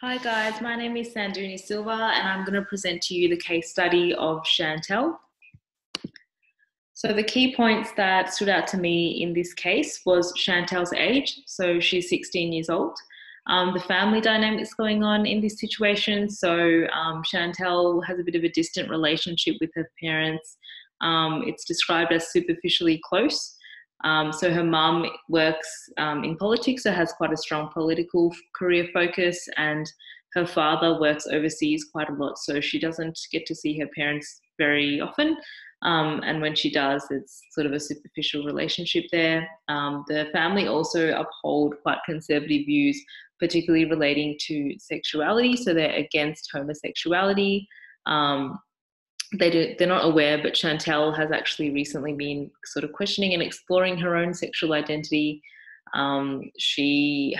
Hi guys, my name is Sanduni Silva and I'm going to present to you the case study of Chantelle. So the key points that stood out to me in this case was Chantelle's age. So she's 16 years old. The family dynamics going on in this situation. So Chantelle has a bit of a distant relationship with her parents. It's described as superficially close. So her mum works in politics, so has quite a strong political career focus, and her father works overseas quite a lot, so she doesn't get to see her parents very often. And when she does, it's sort of a superficial relationship there. The family also uphold quite conservative views, particularly relating to sexuality, so they're against homosexuality. They're not aware, but Chantelle has actually recently been sort of questioning and exploring her own sexual identity. She's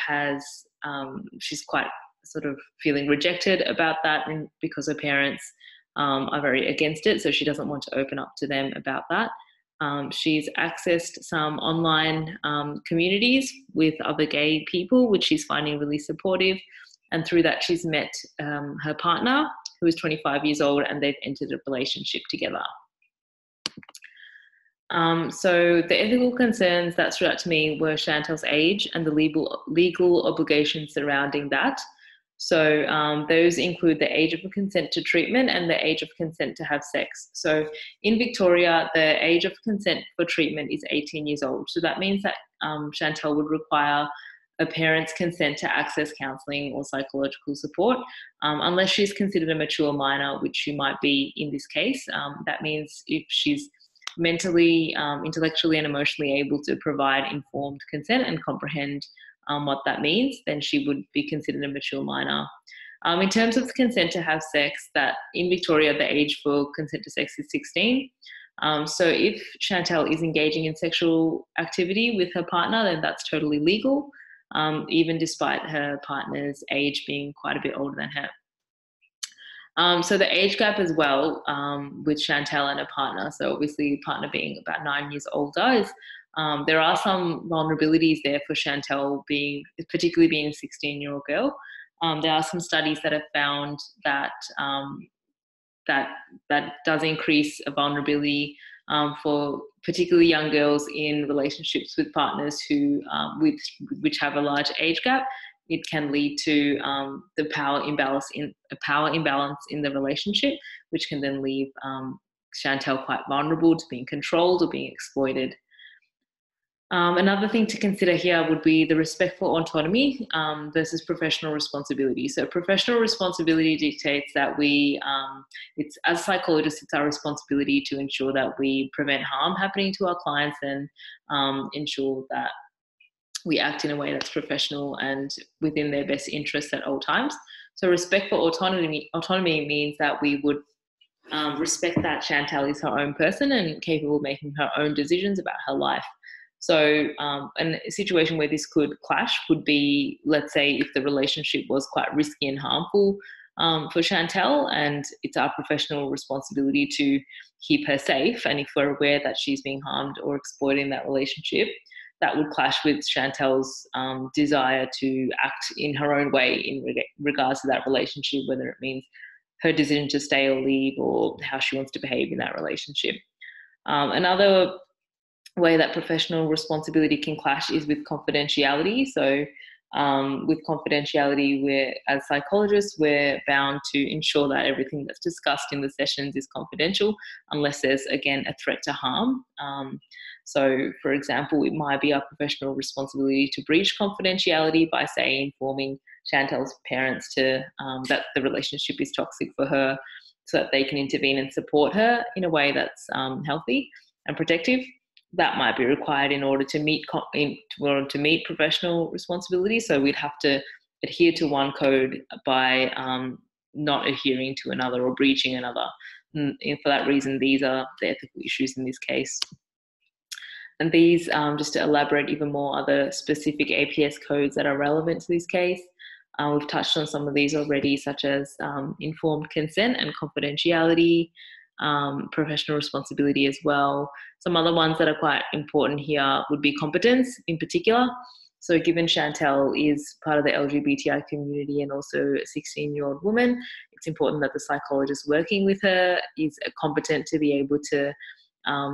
quite sort of feeling rejected about that, and because her parents are very against it, so she doesn't want to open up to them about that. She's accessed some online communities with other gay people, which she's finding really supportive. And through that, she's met her partner, who is 25 years old, and they've entered a relationship together. So the ethical concerns that stood out to me were Chantelle's age and the legal obligations surrounding that. So those include the age of consent to treatment and the age of consent to have sex. So in Victoria, the age of consent for treatment is 18 years old. So that means that Chantelle would require a parent's consent to access counselling or psychological support, unless she's considered a mature minor, which she might be in this case. That means if she's mentally, intellectually and emotionally able to provide informed consent and comprehend what that means, then she would be considered a mature minor. In terms of the consent to have sex, that in Victoria, the age for consent to sex is 16. So if Chantelle is engaging in sexual activity with her partner, then that's totally legal, even despite her partner's age being quite a bit older than her. So the age gap as well with Chantelle and her partner, so obviously the partner being about 9 years older, is there are some vulnerabilities there for Chantelle, particularly being a 16-year-old girl. There are some studies that have found that that does increase a vulnerability for particularly young girls in relationships with partners which have a large age gap. It can lead to the power imbalance in the relationship, which can then leave Chantelle quite vulnerable to being controlled or being exploited. Another thing to consider here would be the respect for autonomy versus professional responsibility. So professional responsibility dictates that as psychologists, it's our responsibility to ensure that we prevent harm happening to our clients and ensure that we act in a way that's professional and within their best interests at all times. So respect for autonomy means that we would respect that Chantelle is her own person and capable of making her own decisions about her life. So a situation where this could clash would be, let's say, if the relationship was quite risky and harmful for Chantelle, and it's our professional responsibility to keep her safe. And if we're aware that she's being harmed or exploited in that relationship, that would clash with Chantelle's desire to act in her own way in regards to that relationship, whether it means her decision to stay or leave or how she wants to behave in that relationship. Another way that professional responsibility can clash is with confidentiality. So with confidentiality, as psychologists, we're bound to ensure that everything that's discussed in the sessions is confidential, unless there's, again, a threat to harm. So, for example, it might be our professional responsibility to breach confidentiality by, say, informing Chantelle's parents that the relationship is toxic for her, so that they can intervene and support her in a way that's healthy and protective. That might be required in order to meet professional responsibility. So we'd have to adhere to one code by not adhering to another or breaching another. And for that reason, these are the ethical issues in this case. And these, just to elaborate even more, are the specific APS codes that are relevant to this case. We've touched on some of these already, such as informed consent and confidentiality, professional responsibility as well. Some other ones that are quite important here would be competence in particular. So given Chantelle is part of the LGBTI community and also a 16-year-old woman, it's important that the psychologist working with her is competent to be able to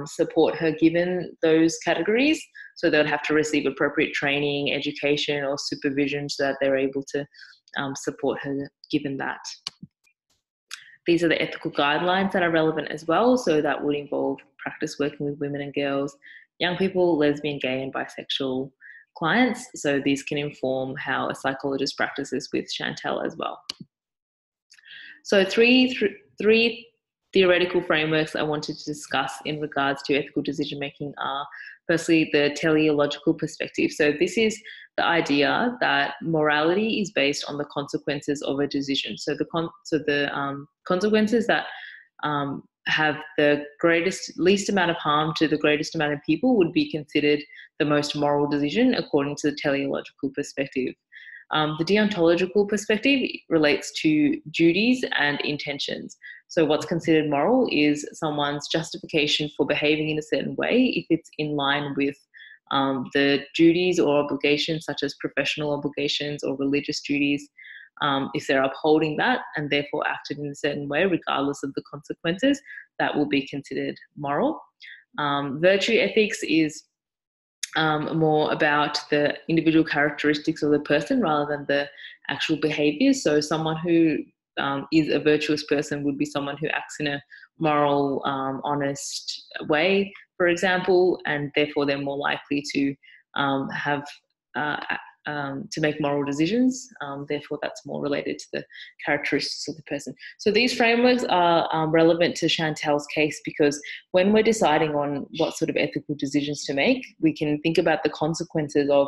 support her given those categories. So they'll have to receive appropriate training, education, or supervision so that they're able to support her given that. These are the ethical guidelines that are relevant as well. So that would involve practice working with women and girls, young people, lesbian, gay, and bisexual clients. So these can inform how a psychologist practices with Chantelle as well. So three theoretical frameworks I wanted to discuss in regards to ethical decision making are, firstly, the teleological perspective. So this is the idea that morality is based on the consequences of a decision. So the consequences that have the least amount of harm to the greatest amount of people would be considered the most moral decision according to the teleological perspective. The deontological perspective relates to duties and intentions. So what's considered moral is someone's justification for behaving in a certain way if it's in line with the duties or obligations, such as professional obligations or religious duties, if they're upholding that and therefore acted in a certain way, regardless of the consequences, that will be considered moral. Virtue ethics is more about the individual characteristics of the person rather than the actual behavior. So someone who is a virtuous person would be someone who acts in a moral, honest way, for example, and therefore they're more likely to to make moral decisions. Therefore, that's more related to the characteristics of the person. So these frameworks are relevant to Chantelle's case because when we're deciding on what sort of ethical decisions to make, we can think about the consequences of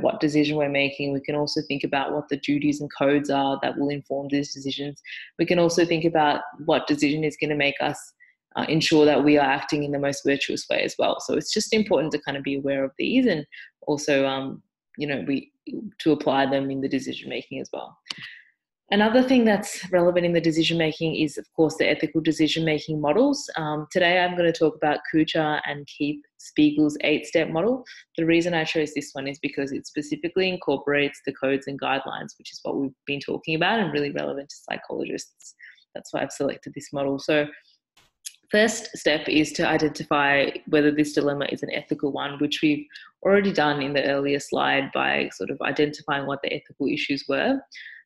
what decision we're making. We can also think about what the duties and codes are that will inform these decisions. We can also think about what decision is going to make us ensure that we are acting in the most virtuous way as well. So it's just important to kind of be aware of these and also, to apply them in the decision making as well. Another thing that's relevant in the decision making is, of course, the ethical decision making models. Today, I'm going to talk about Kuchar and Keith Spiegel's 8-step model. The reason I chose this one is because it specifically incorporates the codes and guidelines, which is what we've been talking about and really relevant to psychologists. That's why I've selected this model. So first step is to identify whether this dilemma is an ethical one, which we've already done in the earlier slide by sort of identifying what the ethical issues were.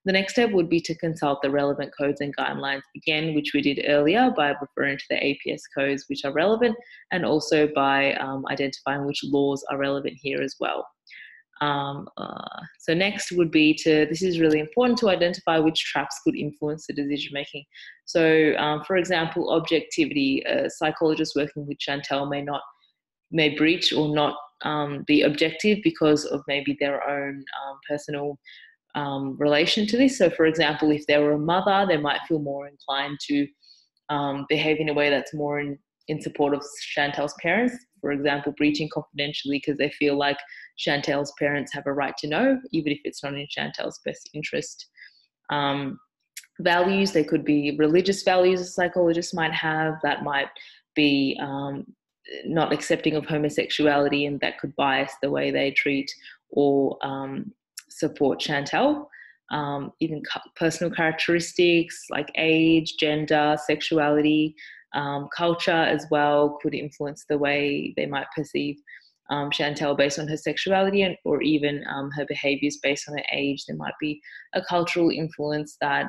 The next step would be to consult the relevant codes and guidelines, again, which we did earlier by referring to the APS codes which are relevant, and also by identifying which laws are relevant here as well. So next would be this is really important, to identify which traps could influence the decision making. So for example, objectivity, a psychologist working with Chantelle may breach or not be objective because of maybe their own personal relation to this. So for example, if they were a mother, they might feel more inclined to behave in a way that's more in support of Chantelle's parents, for example, breaching confidentially because they feel like Chantelle's parents have a right to know, even if it's not in Chantelle's best interest. Values, they could be religious values a psychologist might have that might be not accepting of homosexuality, and that could bias the way they treat or support Chantelle. Even personal characteristics like age, gender, sexuality, culture as well could influence the way they might perceive Chantelle based on her sexuality or even her behaviours based on her age. There might be a cultural influence that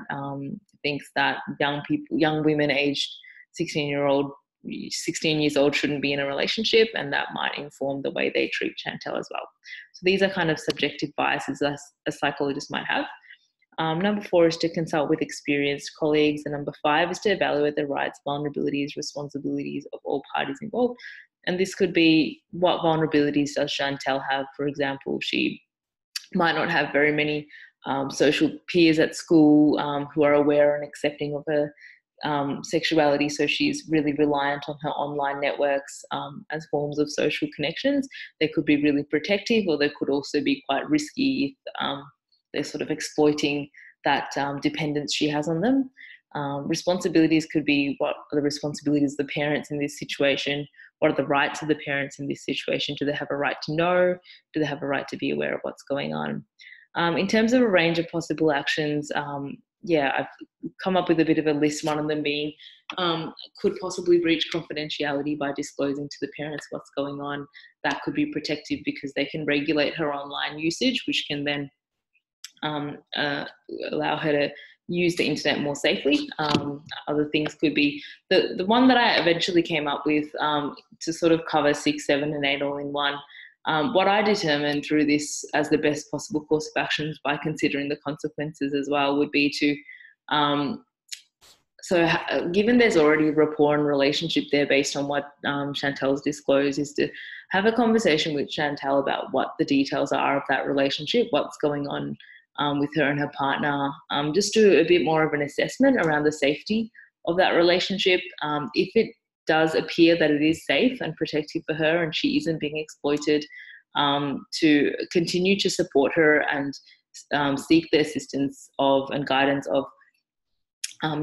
thinks that young women aged 16 years old shouldn't be in a relationship, and that might inform the way they treat Chantelle as well. So these are kind of subjective biases that a psychologist might have. Number 4 is to consult with experienced colleagues, and number 5 is to evaluate the rights, vulnerabilities, responsibilities of all parties involved. And this could be, what vulnerabilities does Chantelle have? For example, she might not have very many social peers at school who are aware and accepting of her sexuality, so she's really reliant on her online networks as forms of social connections. They could be really protective, or they could also be quite risky if they're sort of exploiting that dependence she has on them. Responsibilities could be, what are the responsibilities of the parents in this situation? What are the rights of the parents in this situation? Do they have a right to know? Do they have a right to be aware of what's going on? In terms of a range of possible actions, I've come up with a bit of a list, one of them being could possibly breach confidentiality by disclosing to the parents what's going on. That could be protective because they can regulate her online usage, which can then allow her to use the internet more safely. Other things could be the one that I eventually came up with to sort of cover 6, 7, and 8 all in one. What I determined through this as the best possible course of actions by considering the consequences as well would be to given there's already a rapport and relationship there based on what Chantelle's disclosed, is to have a conversation with Chantelle about what the details are of that relationship, what's going on with her and her partner, just do a bit more of an assessment around the safety of that relationship. If it does appear that it is safe and protective for her and she isn't being exploited, to continue to support her and seek the assistance of and guidance of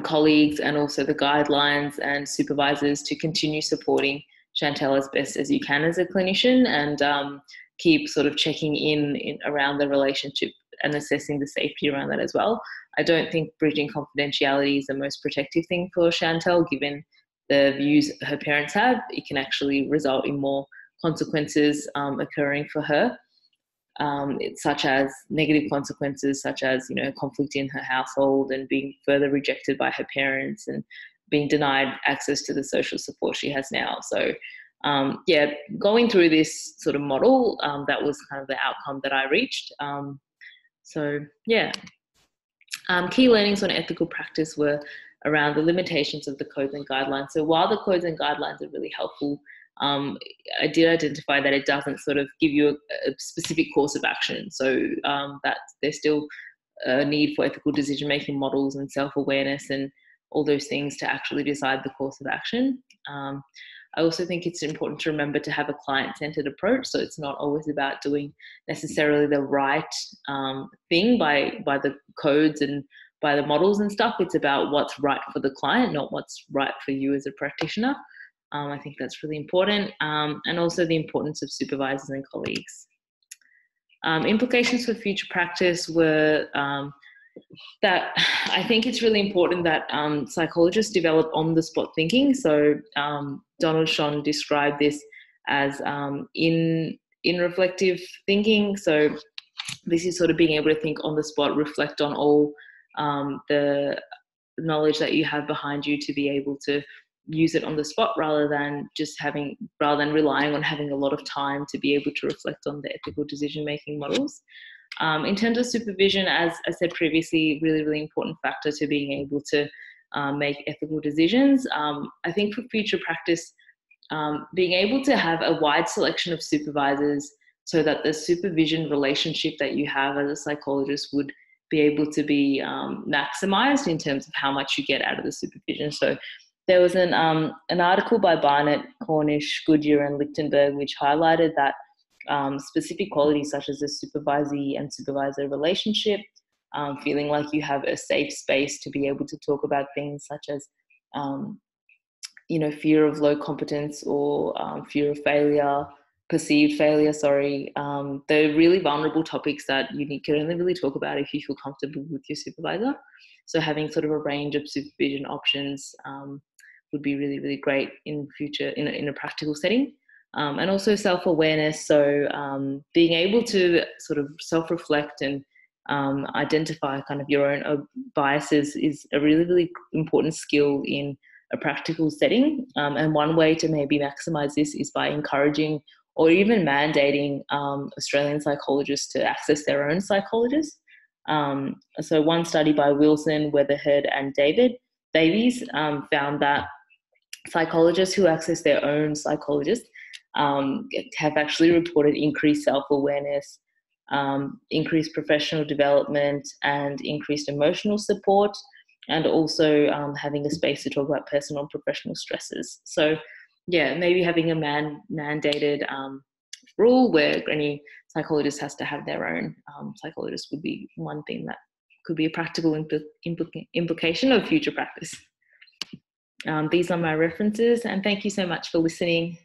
colleagues and also the guidelines and supervisors to continue supporting Chantelle as best as you can as a clinician, and keep sort of checking in around the relationship and assessing the safety around that as well. I don't think breaching confidentiality is the most protective thing for Chantelle, given the views her parents have. It can actually result in more consequences occurring for her, such as negative consequences, such as, you know, conflict in her household and being further rejected by her parents and being denied access to the social support she has now. So going through this sort of model, that was kind of the outcome that I reached. Key learnings on ethical practice were around the limitations of the codes and guidelines. So while the codes and guidelines are really helpful, I did identify that it doesn't sort of give you a specific course of action. So that there's still a need for ethical decision-making models and self-awareness and all those things to actually decide the course of action. I also think it's important to remember to have a client-centered approach. So it's not always about doing necessarily the right thing by the codes and by the models and stuff. It's about what's right for the client, not what's right for you as a practitioner. I think that's really important. And also the importance of supervisors and colleagues. Implications for future practice were that I think it's really important that psychologists develop on-the-spot thinking. So Donald Schon described this as in reflective thinking. So this is sort of being able to think on the spot, reflect on all the knowledge that you have behind you to be able to use it on the spot, rather than relying on having a lot of time to be able to reflect on the ethical decision-making models. In terms of supervision, as I said previously, really, really important factor to being able to make ethical decisions. I think for future practice, being able to have a wide selection of supervisors so that the supervision relationship that you have as a psychologist would be able to be maximized in terms of how much you get out of the supervision. So there was an article by Barnett, Cornish, Goodyear and Lichtenberg which highlighted that specific qualities such as the supervisee and supervisor relationship, feeling like you have a safe space to be able to talk about things such as fear of low competence or fear of failure, perceived failure, they're really vulnerable topics that you can only really talk about if you feel comfortable with your supervisor. So having sort of a range of supervision options would be really, really great in future in a practical setting. And also self-awareness. So being able to sort of self-reflect and identify kind of your own biases is a really, really important skill in a practical setting. And one way to maybe maximize this is by encouraging or even mandating Australian psychologists to access their own psychologists. So one study by Wilson, Weatherhead and Davies found that psychologists who access their own psychologists have actually reported increased self-awareness, increased professional development and increased emotional support, and also having a space to talk about personal and professional stresses. So yeah, maybe having a mandated rule where any psychologist has to have their own psychologist would be one thing that could be a practical implication of future practice. These are my references, and thank you so much for listening.